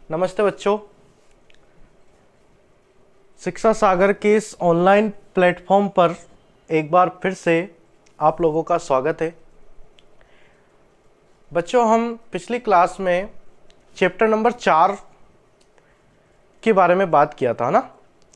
नमस्ते बच्चों, शिक्षा सागर के इस ऑनलाइन प्लेटफॉर्म पर एक बार फिर से आप लोगों का स्वागत है। बच्चों, हम पिछली क्लास में चैप्टर नंबर 4 के बारे में बात किया था ना।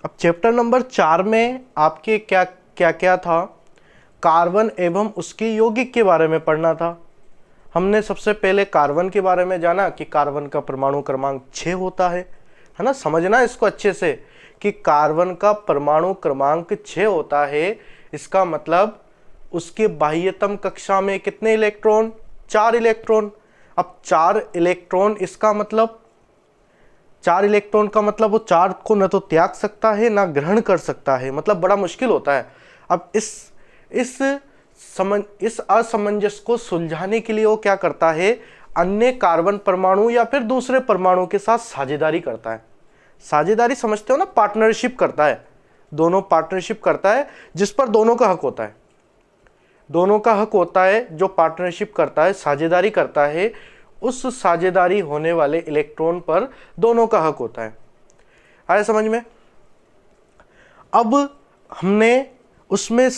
अब चैप्टर नंबर 4 में आपके क्या क्या क्या था, कार्बन एवं उसके यौगिक के बारे में पढ़ना था। हमने सबसे पहले कार्बन के बारे में जाना कि कार्बन का परमाणु क्रमांक 6 होता है ना। समझना इसको अच्छे से कि कार्बन का परमाणु क्रमांक 6 होता है। इसका मतलब उसके बाह्यतम कक्षा में कितने इलेक्ट्रॉन? 4 इलेक्ट्रॉन। अब 4 इलेक्ट्रॉन, इसका मतलब 4 इलेक्ट्रॉन का मतलब वो 4 को न तो त्याग सकता है ना ग्रहण कर सकता है, मतलब बड़ा मुश्किल होता है। अब इस असमंजस को सुलझाने के लिए वो क्या करता है, अन्य कार्बन परमाणु या फिर दूसरे परमाणु के साथ साझेदारी करता है। साझेदारी समझते हो ना, पार्टनरशिप करता है। दोनों पार्टनरशिप करता है जिस पर दोनों का हक होता है। दोनों का हक होता है जो पार्टनरशिप करता है, साझेदारी करता है, उस साझेदारी होने वाले इलेक्ट्रॉन पर दोनों का हक होता है। आया समझ में? अब हमने उसमें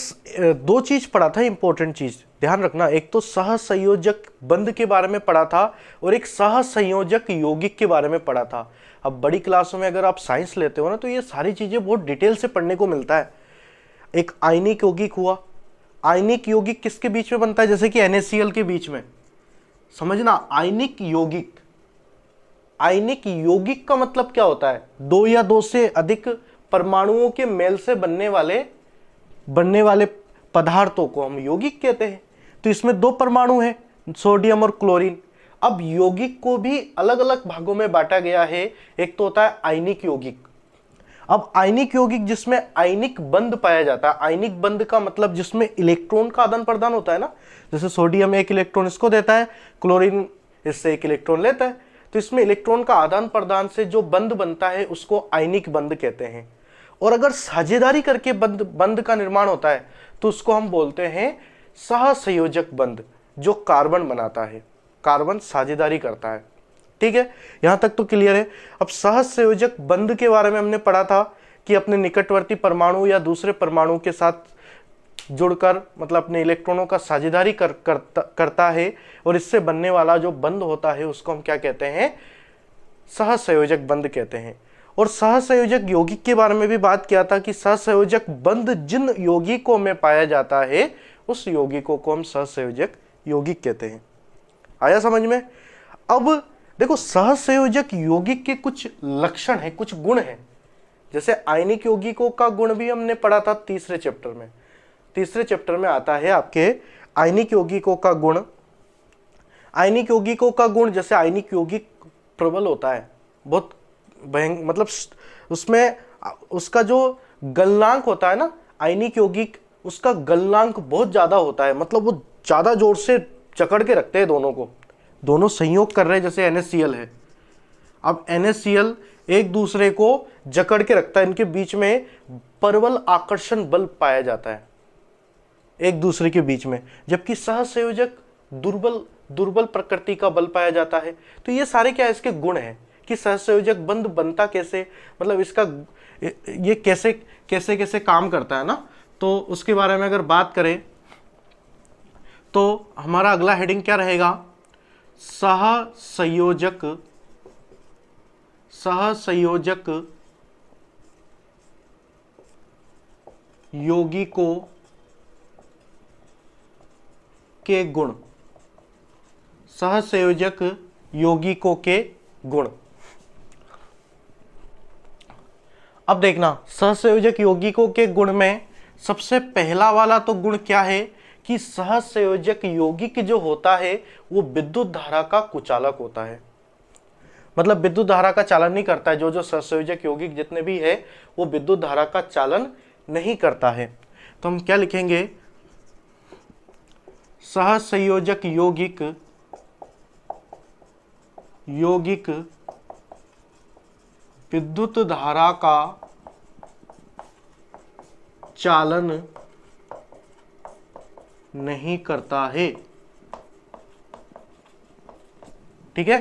2 चीज पढ़ा था, इंपॉर्टेंट चीज ध्यान रखना। एक तो सहसंयोजक बंध के बारे में पढ़ा था और एक सहसंयोजक यौगिक के बारे में पढ़ा था। अब बड़ी क्लासों में अगर आप साइंस लेते हो ना तो ये सारी चीजें बहुत डिटेल से पढ़ने को मिलता है। एक आयनिक यौगिक हुआ। आयनिक यौगिक किसके बीच में बनता है? जैसे कि NaCl के बीच में। समझना, आयनिक यौगिक। आयनिक यौगिक का मतलब क्या होता है? 2 या 2 से अधिक परमाणुओं के मेल से बनने वाले पदार्थों को हम यौगिक कहते हैं। तो इसमें 2 परमाणु हैं, सोडियम और क्लोरीन। अब यौगिक को भी अलग अलग भागों में बांटा गया है। एक तो होता है आयनिक यौगिक। अब आयनिक यौगिक जिसमें आयनिक बंध पाया जाता है। आयनिक बंध का मतलब जिसमें इलेक्ट्रॉन का आदान प्रदान होता है ना। जैसे सोडियम 1 इलेक्ट्रॉन इसको देता है, क्लोरीन इससे 1 इलेक्ट्रॉन लेता है। तो इसमें इलेक्ट्रॉन का आदान प्रदान से जो बंध बनता है उसको आयनिक बंध कहते हैं। और अगर साझेदारी करके बंध का निर्माण होता है तो उसको हम बोलते हैं सहसंयोजक बंध, जो कार्बन बनाता है। कार्बन साझेदारी करता है। ठीक है, यहां तक तो क्लियर है। अब सहसंयोजक बंध के बारे में हमने पढ़ा था कि अपने निकटवर्ती परमाणु या दूसरे परमाणु के साथ जुड़कर, मतलब अपने इलेक्ट्रॉनों का साझेदारी करता है और इससे बनने वाला जो बंध होता है उसको हम क्या कहते हैं? सहसंयोजक बंध कहते हैं। और सहसंयोजक यौगिक के बारे में भी बात किया था कि सहसंयोजक बंध जिन यौगिकों में पाया जाता है उस यौगिकों को हम सहसंयोजक यौगिक कहते हैं। आया समझ में? अब देखो, सहसंयोजक यौगिक के कुछ लक्षण हैं, कुछ गुण हैं। जैसे आयनिक यौगिकों का गुण भी हमने पढ़ा था तीसरे चैप्टर में। तीसरे चैप्टर में आता है आपके आयनिक यौगिकों का गुण। आयनिक यौगिकों का गुण, जैसे आयनिक यौगिक प्रबल होता है, बहुत मतलब उसमें उसका जो गलनांक होता है ना, आयनिक यौगिक, उसका गलनांक बहुत ज्यादा होता है। मतलब वो ज्यादा जोर से जकड़ के रखते हैं दोनों को। दोनों संयोग कर रहे हैं, जैसे NaCl है। अब NaCl एक दूसरे को जकड़ के रखता है, इनके बीच में प्रबल आकर्षण बल पाया जाता है एक दूसरे के बीच में। जबकि सहसंयोजक दुर्बल प्रकृति का बल पाया जाता है। तो ये सारे क्या इसके गुण हैं कि सहसंयोजक बंध बनता कैसे, मतलब इसका ये कैसे कैसे कैसे काम करता है ना। तो उसके बारे में अगर बात करें तो हमारा अगला हेडिंग क्या रहेगा? सहसंयोजक यौगिकों के गुण। सहसंयोजक यौगिकों के गुण। अब देखना, सहसंयोजक यौगिकों के गुण में सबसे पहला वाला तो गुण क्या है कि सहसंयोजक यौगिक जो होता है वो विद्युत धारा का कुचालक होता है। मतलब विद्युत धारा का चालन नहीं करता है। जो सहसंयोजक यौगिक जितने भी है वो विद्युत धारा का चालन नहीं करता है। तो हम क्या लिखेंगे? सहसंयोजक यौगिक विद्युत धारा का चालन नहीं करता है। ठीक है,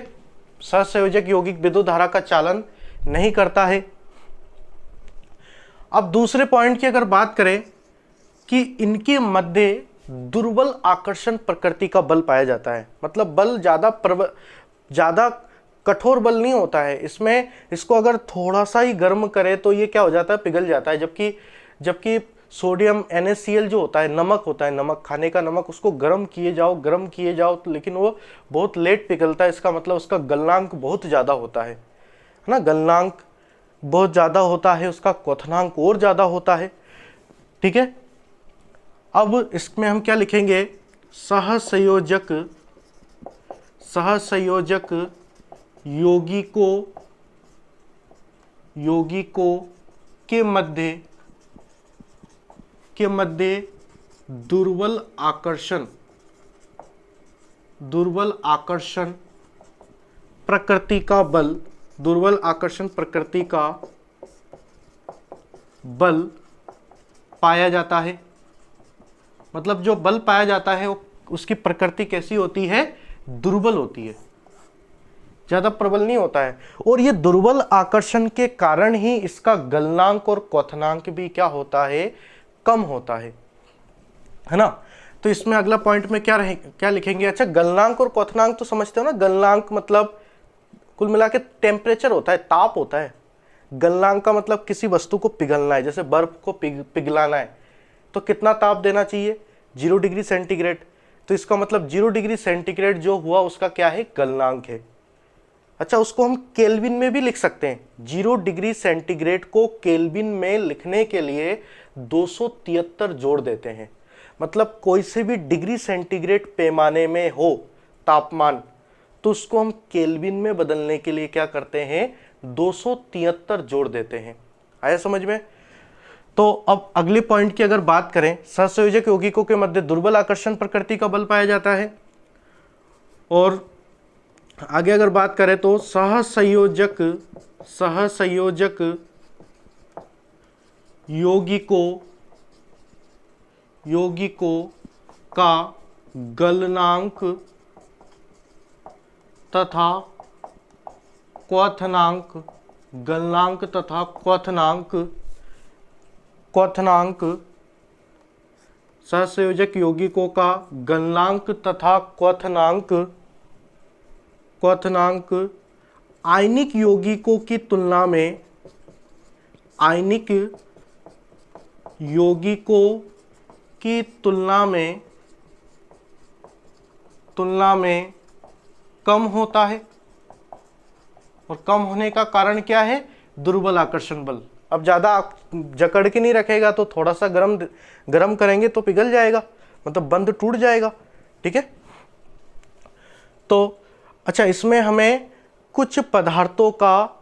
सहसंयोजक यौगिक विद्युत धारा का चालन नहीं करता है। अब दूसरे पॉइंट की अगर बात करें कि इनके मध्य दुर्बल आकर्षण प्रकृति का बल पाया जाता है, मतलब बल ज्यादा कठोर बल नहीं होता है इसमें, इसको अगर थोड़ा सा ही गर्म करे तो ये क्या हो जाता है, पिघल जाता है। जबकि सोडियम NaCl जो होता है, नमक होता है, नमक खाने का नमक, उसको गर्म किए जाओ तो लेकिन वो बहुत लेट पिघलता है। इसका मतलब उसका गलनांक बहुत ज़्यादा होता है ना, गलनांक बहुत ज़्यादा होता है, उसका क्वथनांक और ज़्यादा होता है। ठीक है, अब इसमें हम क्या लिखेंगे, सहसंयोजक यौगिकों के मध्य दुर्बल आकर्षण प्रकृति का बल पाया जाता है। मतलब जो बल पाया जाता है वो उसकी प्रकृति कैसी होती है, दुर्बल होती है, ज्यादा प्रबल नहीं होता है। और ये दुर्बल आकर्षण के कारण ही इसका गलनांक और क्वथनांक भी क्या होता है, कम होता है ना। तो इसमें अगला पॉइंट में क्या लिखेंगे, अच्छा गलनांक और क्वथनांक तो समझते हो ना, गलनांक मतलब कुल मिला के टेम्परेचर होता है, ताप होता है। गलनांक का मतलब किसी वस्तु को पिघलना है, जैसे बर्फ को पिघलाना है तो कितना ताप देना चाहिए, 0 डिग्री सेंटीग्रेड। तो इसका मतलब 0 डिग्री सेंटीग्रेड जो हुआ उसका क्या है, गलनांक है। अच्छा, उसको हम केल्विन में भी लिख सकते हैं। 0 डिग्री सेंटीग्रेड को केल्विन में लिखने के लिए 273 जोड़ देते हैं। मतलब कोई से भी डिग्री सेंटीग्रेड पैमाने में हो तापमान, तो उसको हम केल्विन में बदलने के लिए क्या करते हैं, 273 जोड़ देते हैं। आया समझ में। तो अब अगले पॉइंट की अगर बात करें, सहसंयोजक यौगिकों के मध्य दुर्बल आकर्षण प्रकृति का बल पाया जाता है। और आगे अगर बात करें तो सहसंयोजक यौगिकों का गलनांक तथा क्वथनांक सहसंयोजक यौगिकों का गलनांक तथा क्वथनांक आयनिक यौगिकों की तुलना में कम होता है। और कम होने का कारण क्या है, दुर्बल आकर्षण बल। अब ज्यादा जकड़ के नहीं रखेगा तो थोड़ा सा गरम करेंगे तो पिघल जाएगा, मतलब बंध टूट जाएगा। ठीक है, तो अच्छा इसमें हमें कुछ पदार्थों का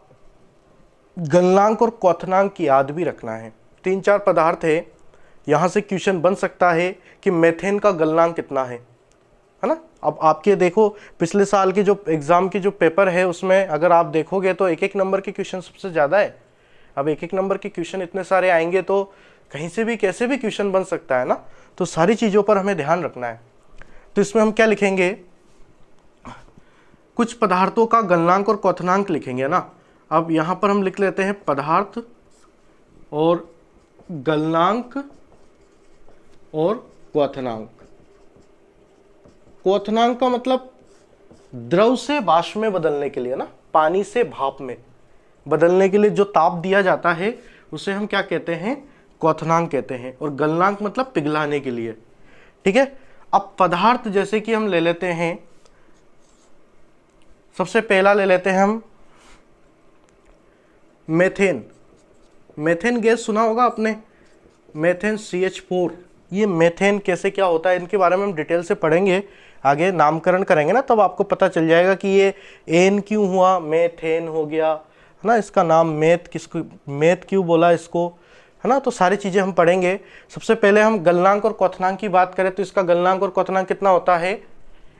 गलनांक और क्वथनांक की याद भी रखना है। 3-4 पदार्थ है, यहां से क्वेश्चन बन सकता है कि मेथेन का गलनांक कितना है ना। अब आपके देखो पिछले साल के जो एग्जाम के जो पेपर है उसमें अगर आप देखोगे तो 1-1 नंबर के क्वेश्चन सबसे ज्यादा है। अब 1-1 नंबर के क्वेश्चन इतने सारे आएंगे तो कहीं से भी कैसे भी क्वेश्चन बन सकता है ना, तो सारी चीजों पर हमें ध्यान रखना है। तो इसमें हम क्या लिखेंगे, कुछ पदार्थों का गलनांक और क्वथनांक लिखेंगे ना। अब यहां पर हम लिख लेते हैं पदार्थ और गलनांक और क्वथनांक। क्वथनांक का मतलब द्रव से वाष्प में बदलने के लिए ना, पानी से भाप में बदलने के लिए जो ताप दिया जाता है उसे हम क्या कहते हैं, क्वथनांक कहते हैं। और गलनांक मतलब पिघलाने के लिए। ठीक है, अब पदार्थ जैसे कि हम ले लेते हैं, सबसे पहला ले लेते हैं हम मेथेन। मेथेन गैस सुना होगा आपने, मेथेन CH4। ये मेथेन कैसे क्या होता है इनके बारे में हम डिटेल से पढ़ेंगे, आगे नामकरण करेंगे ना, तब आपको पता चल जाएगा कि ये एन क्यों हुआ, मेथेन हो गया है ना, इसका नाम मेथ क्यों बोला इसको, है ना। तो सारी चीज़ें हम पढ़ेंगे। सबसे पहले हम गलनांक और क्वथनांक की बात करें तो इसका गलनांक और क्वथनांक कितना होता है,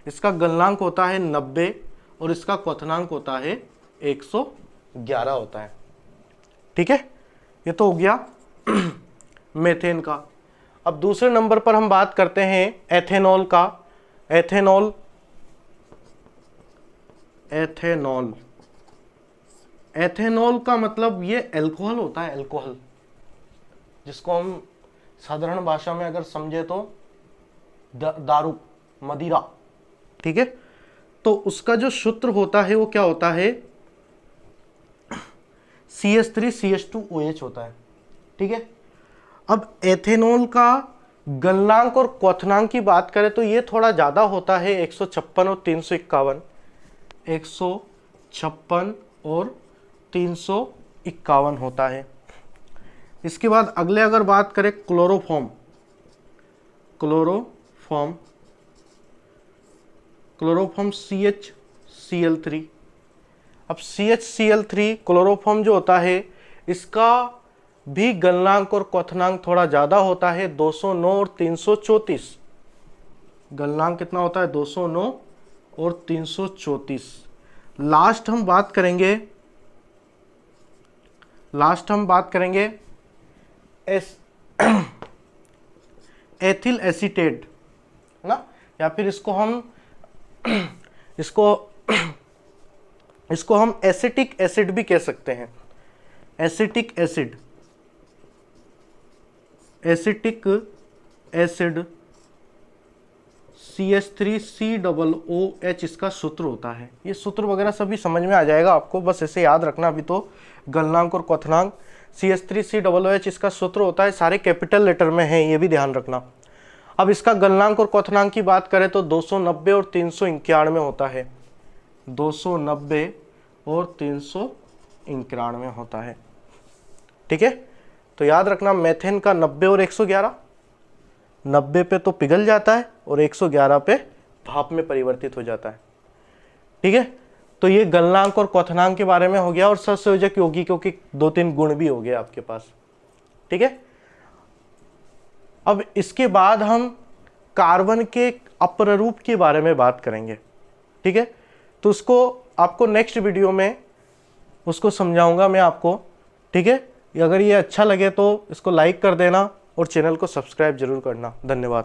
इसका गलनांक होता है 90 और इसका क्वथनांक होता है 111 होता है। ठीक है, ये तो हो गया मेथेन का। अब दूसरे नंबर पर हम बात करते हैं एथेनॉल का। एथेनॉल। एथेनॉल का मतलब ये अल्कोहल होता है, अल्कोहल, जिसको हम साधारण भाषा में अगर समझे तो दारू, मदिरा, ठीक है। तो उसका जो सूत्र होता है वो क्या होता है, CH3CH2OH होता है, ठीक है। अब एथेनॉल का गलनांक और क्वथनांक की बात करें तो ये थोड़ा ज़्यादा होता है, 156 और 351, 156 और 351 होता है। इसके बाद अगले अगर बात करें क्लोरोफॉर्म, क्लोरोफॉर्म CHCl3। अब CHCl3 क्लोरोफॉर्म जो होता है इसका भी गलनांक और क्वथनांक थोड़ा ज़्यादा होता है, 209 और 334। गलनांक कितना होता है, 209 और 334। लास्ट हम बात करेंगे एथिल एसीटेट ना, या फिर इसको हम एसिटिक एसिड भी कह सकते हैं। एसिटिक एसिड CH3COOH इसका सूत्र होता है। ये सूत्र वगैरह सभी समझ में आ जाएगा आपको, बस ऐसे याद रखना। अभी तो गलनांक और क्वथनांक, CH3COOH इसका सूत्र होता है, सारे कैपिटल लेटर में है, ये भी ध्यान रखना। अब इसका गलनांक और क्वथनांक की बात करें तो 290 और 391 होता है, 290 और 391 होता है, ठीक है। तो याद रखना मेथेन का 90 और 111, 90 पे तो पिघल जाता है और 111 पे भाप में परिवर्तित हो जाता है, ठीक है। तो ये गलनांक और क्वथनांक के बारे में हो गया, और सहसंयोजक यौगिकों के 2-3 गुण भी हो गए आपके पास, ठीक है। अब इसके बाद हम कार्बन के अपरूप के बारे में बात करेंगे, ठीक है। तो उसको आपको नेक्स्ट वीडियो में उसको समझाऊंगा मैं आपको, ठीक है। अगर ये अच्छा लगे तो इसको लाइक कर देना और चैनल को सब्सक्राइब जरूर करना। धन्यवाद।